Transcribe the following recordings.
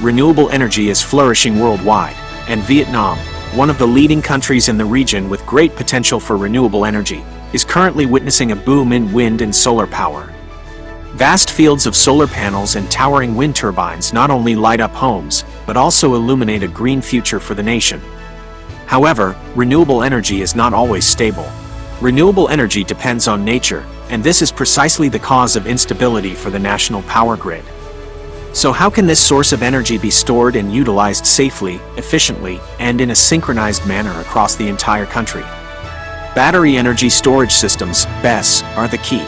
renewable energy is flourishing worldwide, and Vietnam, one of the leading countries in the region with great potential for renewable energy, is currently witnessing a boom in wind and solar power. Vast fields of solar panels and towering wind turbines not only light up homes, but also illuminate a green future for the nation. However, renewable energy is not always stable. Renewable energy depends on nature, and this is precisely the cause of instability for the national power grid. So how can this source of energy be stored and utilized safely, efficiently, and in a synchronized manner across the entire country? Battery energy storage systems, BESS, are the key.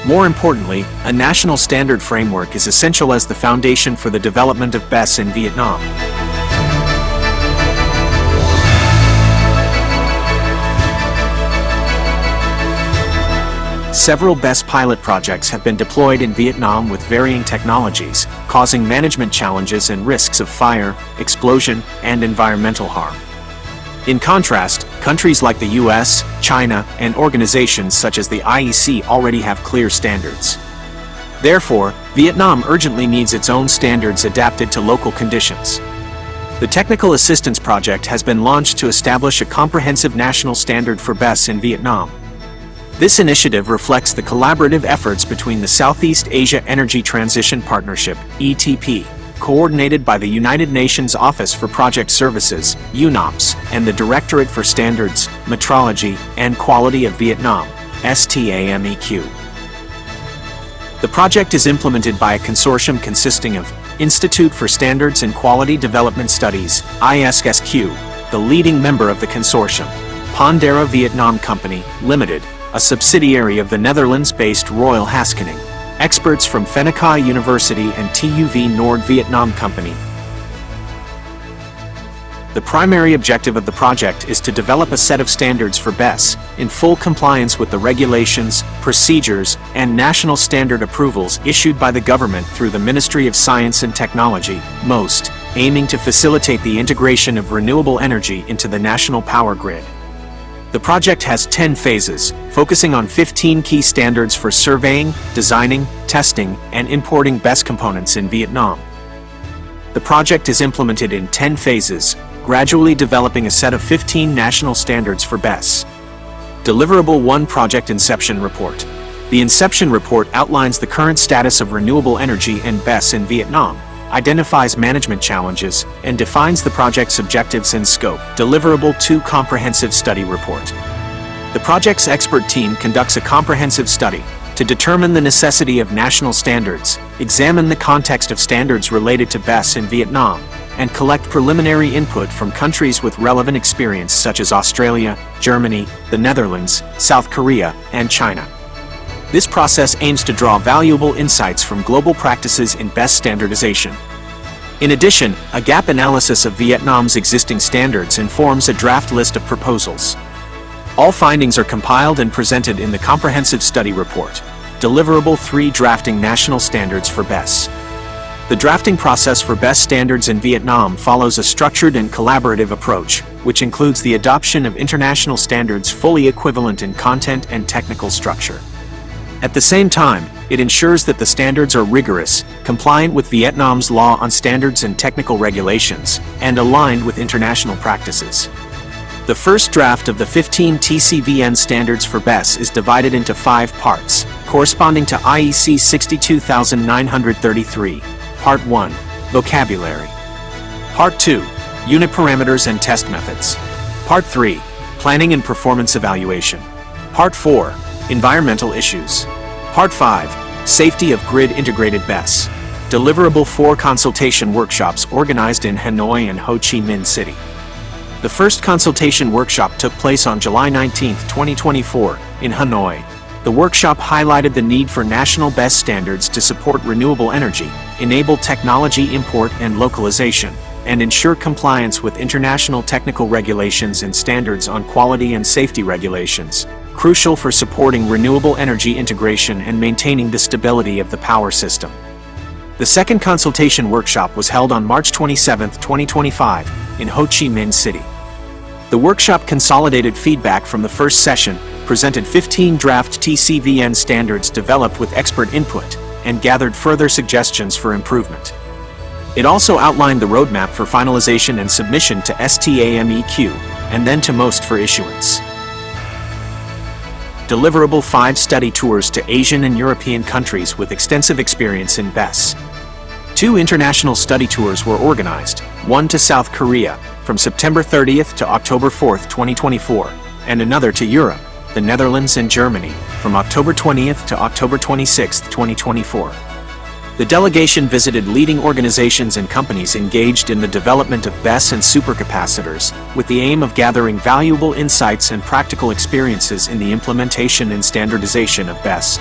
More importantly, a national standard framework is essential as the foundation for the development of BESS in Vietnam. Several BESS pilot projects have been deployed in Vietnam with varying technologies, causing management challenges and risks of fire, explosion, and environmental harm. In contrast, countries like the US, China, and organizations such as the IEC already have clear standards. Therefore, Vietnam urgently needs its own standards adapted to local conditions. The Technical Assistance Project has been launched to establish a comprehensive national standard for BESS in Vietnam. This initiative reflects the collaborative efforts between the Southeast Asia Energy Transition Partnership, ETP, coordinated by the United Nations Office for Project Services, UNOPS, and the Directorate for Standards, Metrology, and Quality of Vietnam, STAMEQ. The project is implemented by a consortium consisting of Institute for Standards and Quality Development Studies, ISSQ, the leading member of the consortium, Pondera Vietnam Company, Limited, a subsidiary of the Netherlands-based Royal Haskoning, experts from Phenica University and TUV Nord Vietnam Company. The primary objective of the project is to develop a set of standards for BESS, in full compliance with the regulations, procedures, and national standard approvals issued by the government through the Ministry of Science and Technology, MOST, aiming to facilitate the integration of renewable energy into the national power grid. The project has 10 phases, focusing on 15 key standards for surveying, designing, testing, and importing BESS components in Vietnam. The project is implemented in 10 phases, gradually developing a set of 15 national standards for BESS. Deliverable 1 Project Inception Report. The Inception Report outlines the current status of renewable energy and BESS in Vietnam, identifies management challenges, and defines the project's objectives and scope. Deliverable 2 Comprehensive Study Report. The project's expert team conducts a comprehensive study to determine the necessity of national standards, examine the context of standards related to BESS in Vietnam, and collect preliminary input from countries with relevant experience such as Australia, Germany, the Netherlands, South Korea, and China. This process aims to draw valuable insights from global practices in BESS standardization. In addition, a gap analysis of Vietnam's existing standards informs a draft list of proposals. All findings are compiled and presented in the Comprehensive Study Report. Deliverable 3 Drafting National Standards for BESS. The drafting process for BESS standards in Vietnam follows a structured and collaborative approach, which includes the adoption of international standards fully equivalent in content and technical structure. At the same time, it ensures that the standards are rigorous, compliant with Vietnam's law on standards and technical regulations, and aligned with international practices. The first draft of the 15 TCVN standards for BESS is divided into 5 parts, corresponding to IEC 62933. Part 1. Vocabulary. Part 2. Unit parameters and test methods. Part 3. Planning and performance evaluation. Part 4. Environmental issues. Part 5. Safety of grid integrated BESS. Deliverable 4 consultation workshops organized in Hanoi and Ho Chi Minh City. The first consultation workshop took place on July 19, 2024, in Hanoi. The workshop highlighted the need for national BESS standards to support renewable energy, enable technology import and localization, and ensure compliance with international technical regulations and standards on quality and safety regulations, crucial for supporting renewable energy integration and maintaining the stability of the power system. The second consultation workshop was held on March 27, 2025, in Ho Chi Minh City. The workshop consolidated feedback from the first session, presented 15 draft TCVN standards developed with expert input, and gathered further suggestions for improvement. It also outlined the roadmap for finalization and submission to STAMEQ, and then to MOST for issuance. Deliverable 5 study tours to Asian and European countries with extensive experience in BESS. 2 international study tours were organized, one to South Korea, from September 30th to October 4th, 2024, and another to Europe, the Netherlands and Germany, from October 20th to October 26th, 2024. The delegation visited leading organizations and companies engaged in the development of BESS and supercapacitors, with the aim of gathering valuable insights and practical experiences in the implementation and standardization of BESS.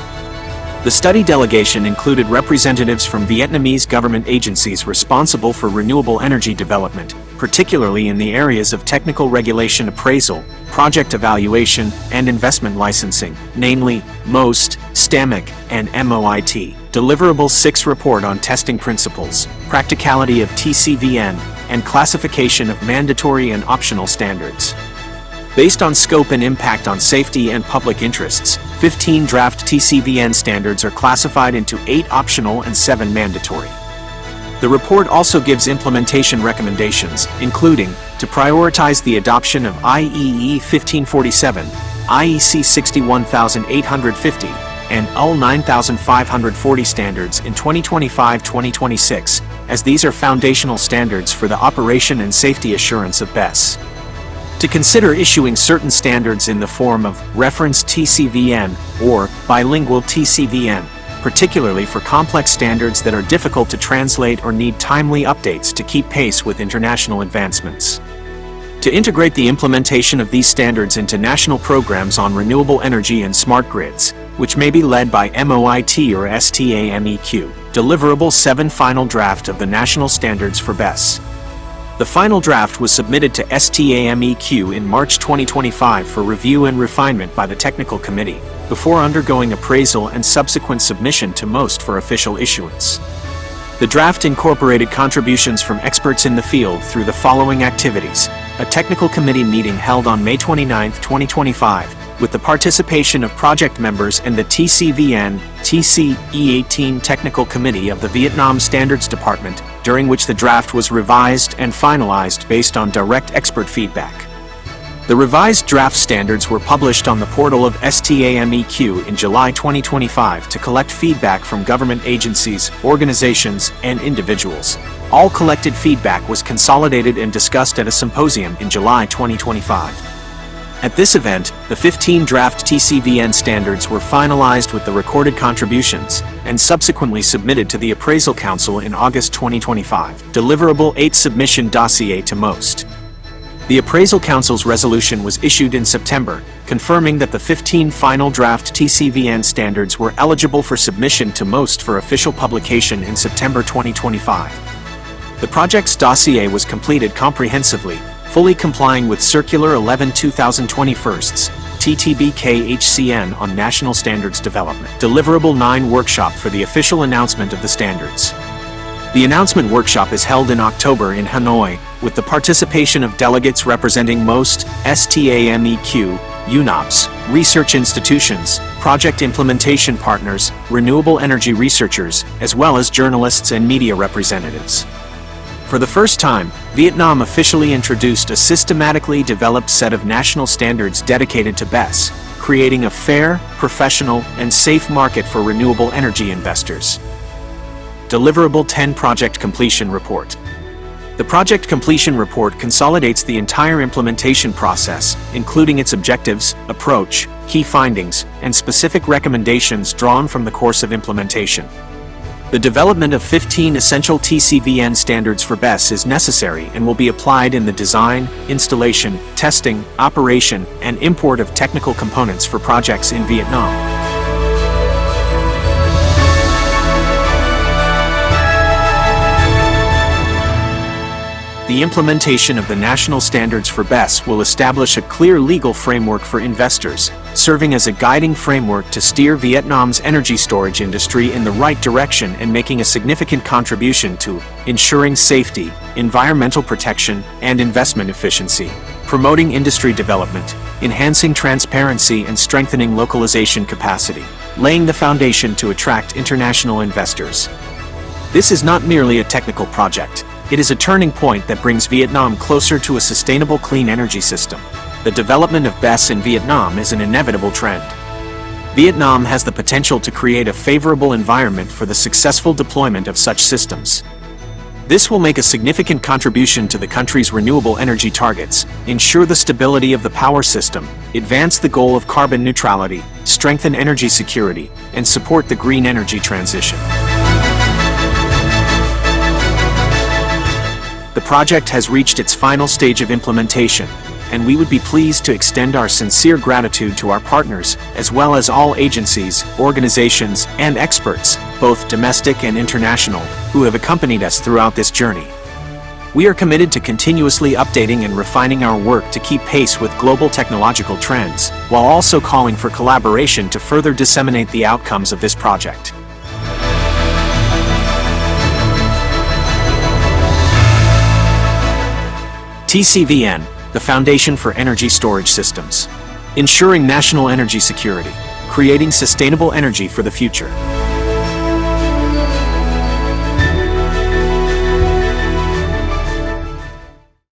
The study delegation included representatives from Vietnamese government agencies responsible for renewable energy development, particularly in the areas of technical regulation appraisal, project evaluation, and investment licensing, namely MOST, STAMEC, and MOIT. Deliverable 6 report on testing principles, practicality of TCVN, and classification of mandatory and optional standards. Based on scope and impact on safety and public interests, 15 draft TCVN standards are classified into 8 optional and 7 mandatory. The report also gives implementation recommendations, including to prioritize the adoption of IEE 1547, IEC 61850, and UL 9540 standards in 2025-2026, as these are foundational standards for the operation and safety assurance of BESS. To consider issuing certain standards in the form of reference TCVN or bilingual TCVN, particularly for complex standards that are difficult to translate or need timely updates to keep pace with international advancements. To integrate the implementation of these standards into national programs on renewable energy and smart grids, which may be led by MOIT or STAMEQ, deliverable 7 final draft of the national standards for BESS. The final draft was submitted to STAMEQ in March 2025 for review and refinement by the Technical Committee, before undergoing appraisal and subsequent submission to MOST for official issuance. The draft incorporated contributions from experts in the field through the following activities: a technical committee meeting held on May 29, 2025, with the participation of project members and the TCVN/TCE18 Technical Committee of the Vietnam Standards Department, during which the draft was revised and finalized based on direct expert feedback. The revised draft standards were published on the portal of STAMEQ in July 2025 to collect feedback from government agencies, organizations, and individuals. All collected feedback was consolidated and discussed at a symposium in July 2025. At this event, the 15 draft TCVN standards were finalized with the recorded contributions, and subsequently submitted to the Appraisal Council in August 2025. Deliverable 8 submission dossier to MOST. The Appraisal Council's resolution was issued in September, confirming that the 15 final draft TCVN standards were eligible for submission to MOST for official publication in September 2025. The project's dossier was completed comprehensively, fully complying with Circular 11/2021, TTB-KHCN on National Standards Development. Deliverable 9 workshop for the official announcement of the standards. The announcement workshop is held in October in Hanoi, with the participation of delegates representing MOST, STAMEQ, UNOPS, research institutions, project implementation partners, renewable energy researchers, as well as journalists and media representatives. For the first time, Vietnam officially introduced a systematically developed set of national standards dedicated to BESS, creating a fair, professional, and safe market for renewable energy investors. Deliverable 10 Project Completion Report. The Project Completion Report consolidates the entire implementation process, including its objectives, approach, key findings, and specific recommendations drawn from the course of implementation. The development of 15 essential TCVN standards for BESS is necessary and will be applied in the design, installation, testing, operation, and import of technical components for projects in Vietnam. The implementation of the national standards for BESS will establish a clear legal framework for investors, serving as a guiding framework to steer Vietnam's energy storage industry in the right direction and making a significant contribution to ensuring safety, environmental protection, and investment efficiency, promoting industry development, enhancing transparency, and strengthening localization capacity, laying the foundation to attract international investors. This is not merely a technical project. It is a turning point that brings Vietnam closer to a sustainable clean energy system. The development of BESS in Vietnam is an inevitable trend. Vietnam has the potential to create a favorable environment for the successful deployment of such systems. This will make a significant contribution to the country's renewable energy targets, ensure the stability of the power system, advance the goal of carbon neutrality, strengthen energy security, and support the green energy transition. The project has reached its final stage of implementation, and we would be pleased to extend our sincere gratitude to our partners, as well as all agencies, organizations, and experts, both domestic and international, who have accompanied us throughout this journey. We are committed to continuously updating and refining our work to keep pace with global technological trends, while also calling for collaboration to further disseminate the outcomes of this project. TCVN, the Foundation for Energy Storage Systems. Ensuring national energy security, creating sustainable energy for the future.